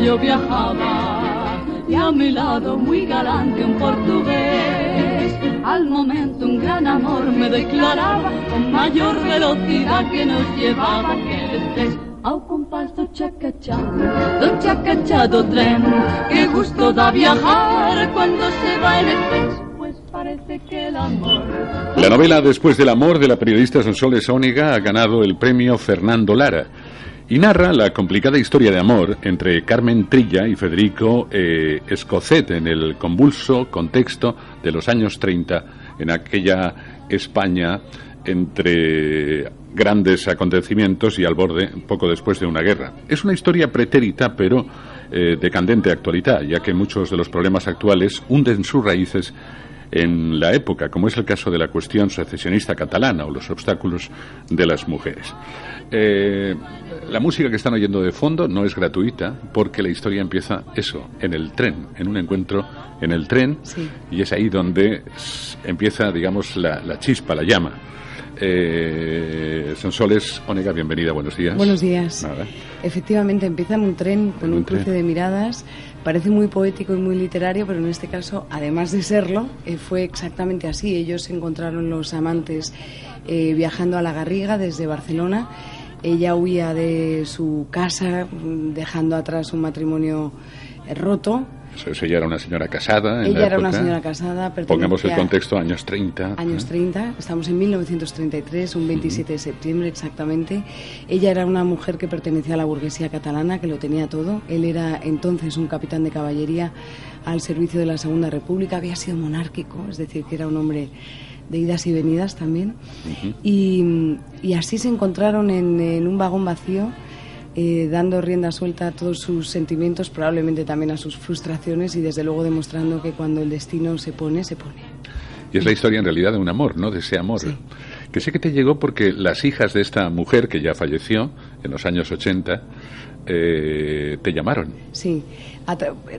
yo viajaba y a mi lado muy galante un portugués. Al momento un gran amor me declaraba con mayor velocidad que nos llevaba aquel estrés. Ao compás do chacachá do tren, que gusto da viajar cuando se va en express, pues parece que el amor... La novela Después del amor de la periodista Sonsoles Onega ha ganado el premio Fernando Lara y narra la complicada historia de amor entre Carmen Trilla y Federico Escocet en el convulso contexto de los años 30 en aquella España entre grandes acontecimientos y al borde poco después de una guerra. Es una historia pretérita pero de candente actualidad, ya que muchos de los problemas actuales hunden sus raíces en la época, como es el caso de la cuestión secesionista catalana o los obstáculos de las mujeres. La música que están oyendo de fondo no es gratuita porque la historia empieza en el tren, en un encuentro en el tren, sí. Y es ahí donde empieza, digamos, la chispa, la llama. Sonsoles Onega, bienvenida, buenos días. Buenos días. Nada. Efectivamente, empieza en un tren con un cruce de miradas. Parece muy poético y muy literario, pero en este caso, además de serlo, fue exactamente así. Ellos se encontraron, los amantes, viajando a La Garriga desde Barcelona. Ella huía de su casa, dejando atrás un matrimonio roto. Ella era una señora casada. Ella era una señora casada. Pongamos el contexto, años 30. Años 30, estamos en 1933, un 27 de septiembre exactamente. Ella era una mujer que pertenecía a la burguesía catalana, que lo tenía todo. Él era entonces un capitán de caballería al servicio de la Segunda República. Había sido monárquico, es decir, que era un hombre de idas y venidas también. Y así se encontraron en un vagón vacío, dando rienda suelta a todos sus sentimientos, probablemente también a sus frustraciones y desde luego demostrando que cuando el destino se pone, se pone. Y es la historia en realidad de un amor, ¿no? De ese amor. Sí. Que sé que te llegó porque las hijas de esta mujer que ya falleció en los años 80 te llamaron. Sí,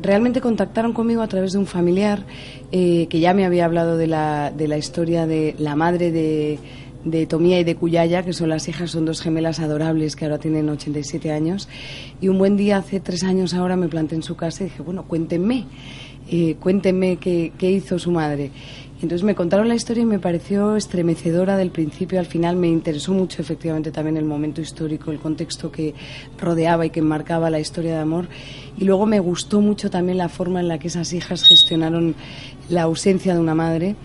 realmente contactaron conmigo a través de un familiar que ya me había hablado de la historia de la madre de Tomía y de Cuyaya, que son las hijas, son dos gemelas adorables que ahora tienen 87 años. Y un buen día, hace 3 años ahora, me planté en su casa y dije, bueno, cuéntenme qué hizo su madre. Y entonces me contaron la historia y me pareció estremecedora del principio al final. Me interesó mucho efectivamente también el momento histórico, el contexto que rodeaba y que enmarcaba la historia de amor. Y luego me gustó mucho también la forma en la que esas hijas gestionaron la ausencia de una madre.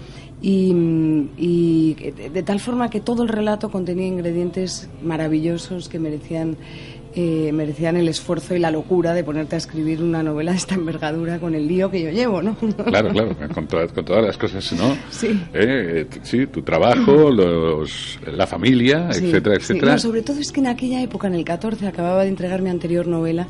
Y de tal forma que todo el relato contenía ingredientes maravillosos que merecían el esfuerzo y la locura de ponerte a escribir una novela de esta envergadura con el lío que yo llevo, ¿no? Claro, con todas las cosas, ¿no? Sí. Sí, tu trabajo, la familia, sí, etcétera, etcétera. Sí. No, sobre todo es que en aquella época, en el 14, acababa de entregar mi anterior novela,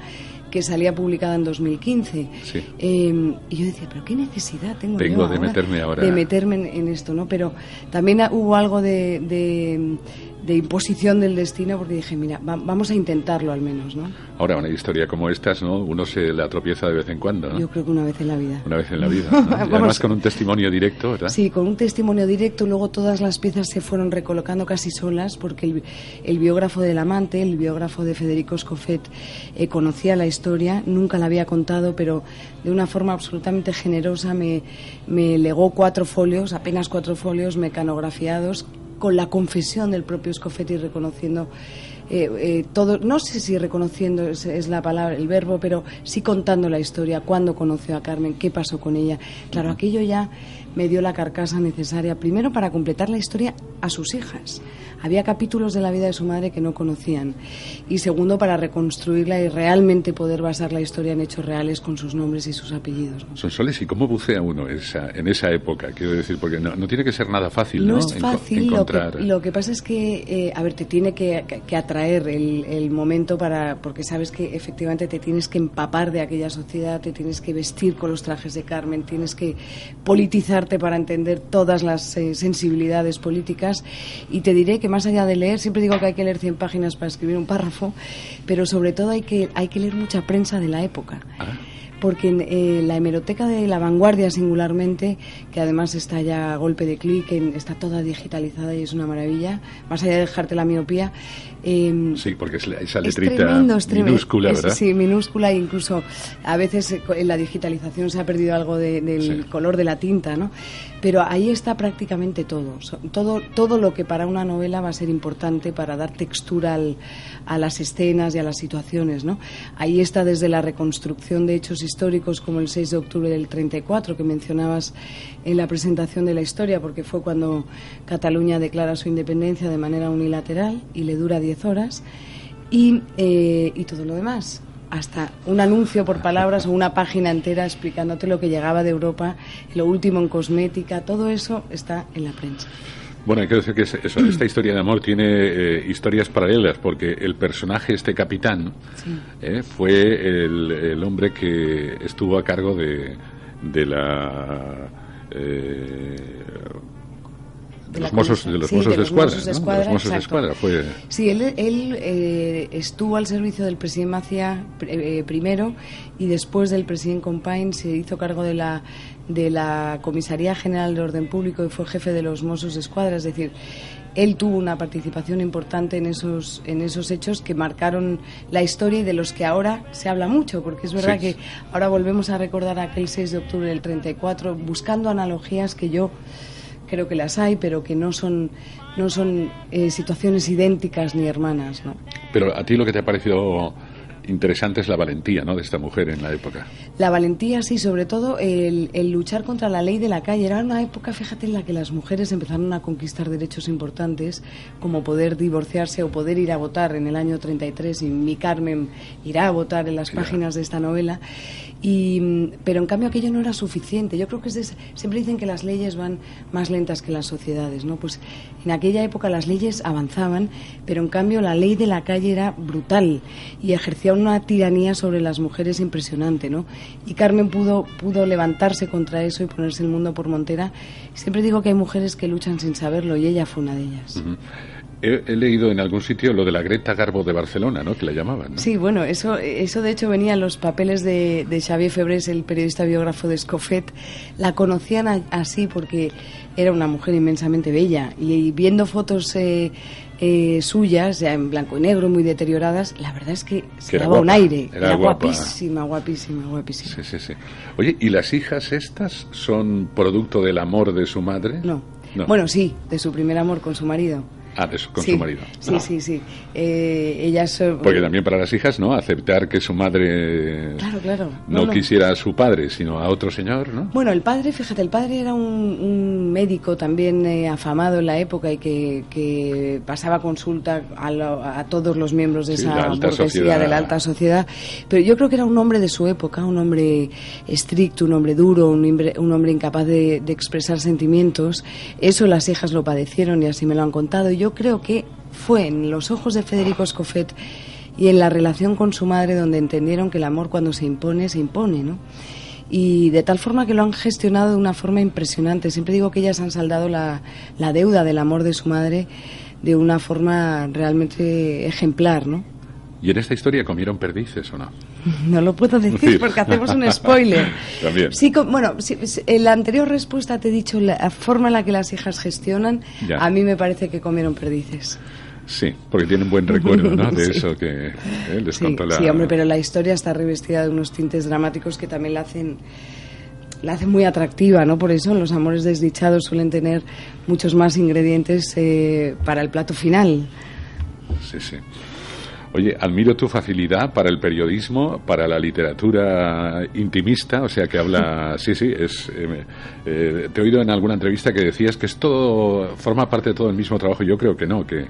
que salía publicada en 2015. Sí. Y yo decía, pero qué necesidad tengo de meterme ahora. De meterme en esto, ¿no? Pero también hubo algo de imposición del destino, porque dije, mira, vamos a intentarlo al menos, ¿no? Ahora, una historia como estas, ¿no? Uno se la tropieza de vez en cuando, ¿no? Yo creo que una vez en la vida. Una vez en la vida, ¿no? Y además con un testimonio directo, ¿verdad? Sí, con un testimonio directo. Luego todas las piezas se fueron recolocando casi solas, porque el biógrafo del amante, el biógrafo de Federico Escocet, conocía la historia, nunca la había contado, pero de una forma absolutamente generosa me legó 4 folios, apenas 4 folios mecanografiados, con la confesión del propio Escocet y reconociendo todo, no sé si reconociendo es la palabra, el verbo, pero sí contando la historia, cuándo conoció a Carmen, qué pasó con ella. Claro, aquello ya me dio la carcasa necesaria, primero para completar la historia a sus hijas. Había capítulos de la vida de su madre que no conocían. Y segundo, para reconstruirla y realmente poder basar la historia en hechos reales con sus nombres y sus apellidos, ¿no? Sonsoles, ¿y cómo bucea uno en esa época? Quiero decir, porque no tiene que ser nada fácil, ¿no? No es fácil. Encontrar... Lo que pasa es que, te tiene que atraer el momento porque sabes que efectivamente te tienes que empapar de aquella sociedad, te tienes que vestir con los trajes de Carmen, tienes que politizarte para entender todas las sensibilidades políticas. Y te diré que más allá de leer, siempre digo que hay que leer 100 páginas para escribir un párrafo, pero sobre todo hay que leer mucha prensa de la época. porque la hemeroteca de La Vanguardia singularmente, que además está ya a golpe de clic, está toda digitalizada y es una maravilla, más allá de dejarte la miopía. Sí, porque esa letrita es tremendo, minúscula, ¿verdad? Sí, minúscula, e incluso a veces en la digitalización se ha perdido algo del color de la tinta, ¿no? Pero ahí está prácticamente todo lo que para una novela va a ser importante para dar textura a las escenas y a las situaciones, ¿no? Ahí está desde la reconstrucción de hechos históricos como el 6 de octubre del 34 que mencionabas en la presentación de la historia, porque fue cuando Cataluña declara su independencia de manera unilateral y le dura 10 horas, y todo lo demás, hasta un anuncio por palabras o una página entera explicándote lo que llegaba de Europa, lo último en cosmética, todo eso está en la prensa. Bueno, hay que decir que esta historia de amor tiene historias paralelas, porque el personaje, este capitán, fue el hombre que estuvo a cargo de los Mossos de Escuadra. Sí, él estuvo al servicio del presidente Macià primero, y después del presidente Companys se hizo cargo de la Comisaría General de Orden Público y fue jefe de los Mossos de Escuadra. Es decir, él tuvo una participación importante en esos hechos que marcaron la historia y de los que ahora se habla mucho, porque es verdad que ahora volvemos a recordar aquel 6 de octubre del 34 buscando analogías que yo creo que las hay, pero que no son situaciones idénticas ni hermanas, ¿no? Pero a ti lo que te ha parecido interesante es la valentía, ¿no?, de esta mujer en la época. La valentía, sí, sobre todo el luchar contra la ley de la calle. Era una época, fíjate, en la que las mujeres empezaron a conquistar derechos importantes, como poder divorciarse o poder ir a votar en el año 33, y mi Carmen irá a votar en las páginas de esta novela. Pero en cambio aquello no era suficiente. Yo creo que siempre dicen que las leyes van más lentas que las sociedades, ¿no? Pues en aquella época las leyes avanzaban, pero en cambio la ley de la calle era brutal y ejercía una tiranía sobre las mujeres impresionante, ¿no? Y Carmen pudo levantarse contra eso y ponerse el mundo por montera. Siempre digo que hay mujeres que luchan sin saberlo, y ella fue una de ellas. Uh-huh. He leído en algún sitio lo de la Greta Garbo de Barcelona, ¿no?, que la llamaban, ¿no? Sí, bueno, eso de hecho venía en los papeles de Xavier Febrés, el periodista biógrafo de Escofet. La conocían así porque era una mujer inmensamente bella, y viendo fotos suyas, ya en blanco y negro, muy deterioradas, la verdad es que se daba un aire. Era guapísima. Sí. Oye, ¿y las hijas estas son producto del amor de su madre? No. Bueno, sí, de su primer amor con su marido. Su marido. Sí. Ellas... Porque también para las hijas, ¿no?, aceptar que su madre claro. No quisiera a su padre, sino a otro señor, ¿no? Bueno, el padre era un médico también afamado en la época, y que pasaba consulta a todos los miembros de esa burguesía de la alta sociedad. Pero yo creo que era un hombre de su época, un hombre estricto, un hombre duro, un hombre incapaz de expresar sentimientos. Eso las hijas lo padecieron y así me lo han contado. Y yo creo que fue en los ojos de Federico Escofet y en la relación con su madre donde entendieron que el amor, cuando se impone, ¿no? Y de tal forma que lo han gestionado de una forma impresionante. Siempre digo que ellas han saldado la deuda del amor de su madre de una forma realmente ejemplar, ¿no? ¿Y en esta historia comieron perdices o no? No lo puedo decir porque hacemos un spoiler. También. Sí, en la anterior respuesta te he dicho la forma en la que las hijas gestionan. Ya. A mí me parece que comieron perdices. Sí, porque tienen buen recuerdo, ¿no?, de eso que les contó la... Sí, hombre, pero la historia está revestida de unos tintes dramáticos que también la hacen muy atractiva, ¿no? Por eso los amores desdichados suelen tener muchos más ingredientes para el plato final. Sí. Oye, admiro tu facilidad para el periodismo, para la literatura intimista, o sea, que habla... Sí, te he oído en alguna entrevista que decías que forma parte de todo el mismo trabajo. Yo creo que no, que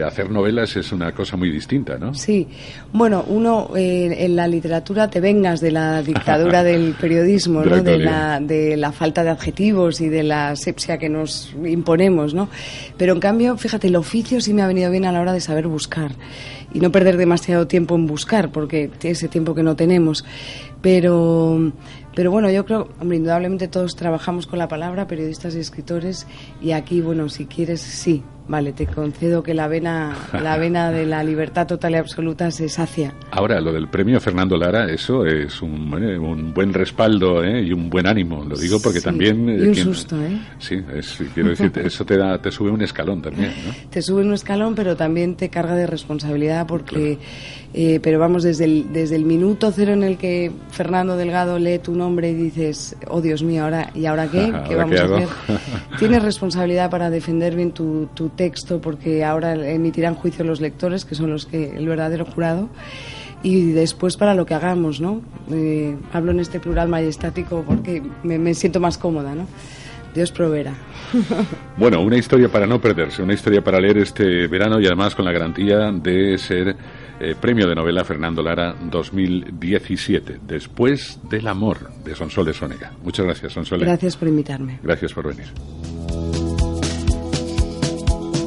hacer novelas es una cosa muy distinta, ¿no? Sí, bueno, uno en la literatura te vengas de la dictadura del periodismo, ¿no? De la falta de adjetivos y de la asepsia que nos imponemos, ¿no? Pero en cambio, fíjate, el oficio sí me ha venido bien a la hora de saber buscar y no perder demasiado tiempo en buscar, porque ese tiempo que no tenemos. Pero Pero bueno, yo creo, hombre, indudablemente todos trabajamos con la palabra, periodistas y escritores, y aquí, bueno, si quieres, sí, vale, te concedo que la vena de la libertad total y absoluta se sacia. Ahora, lo del premio Fernando Lara, eso es un buen respaldo, y un buen ánimo. Lo digo porque también... y un susto, ¿eh? Sí, quiero decir, eso te sube un escalón también, ¿no? Te sube un escalón, pero también te carga de responsabilidad porque... Claro. Pero vamos, desde el minuto cero en el que Fernando Delgado lee tu nombre y dices, oh Dios mío, ¿y ahora qué? ¿Qué vamos a hacer? Tienes responsabilidad para defender bien tu texto, porque ahora emitirán juicio los lectores, que son el verdadero jurado, y después para lo que hagamos, ¿no? Hablo en este plural majestático porque me siento más cómoda, ¿no? Dios proveerá. Bueno, una historia para no perderse, una historia para leer este verano, y además con la garantía de ser premio de novela Fernando Lara 2017, Después del amor, de Sonsoles Onega. Muchas gracias, Sonsoles. Gracias por invitarme. Gracias por venir.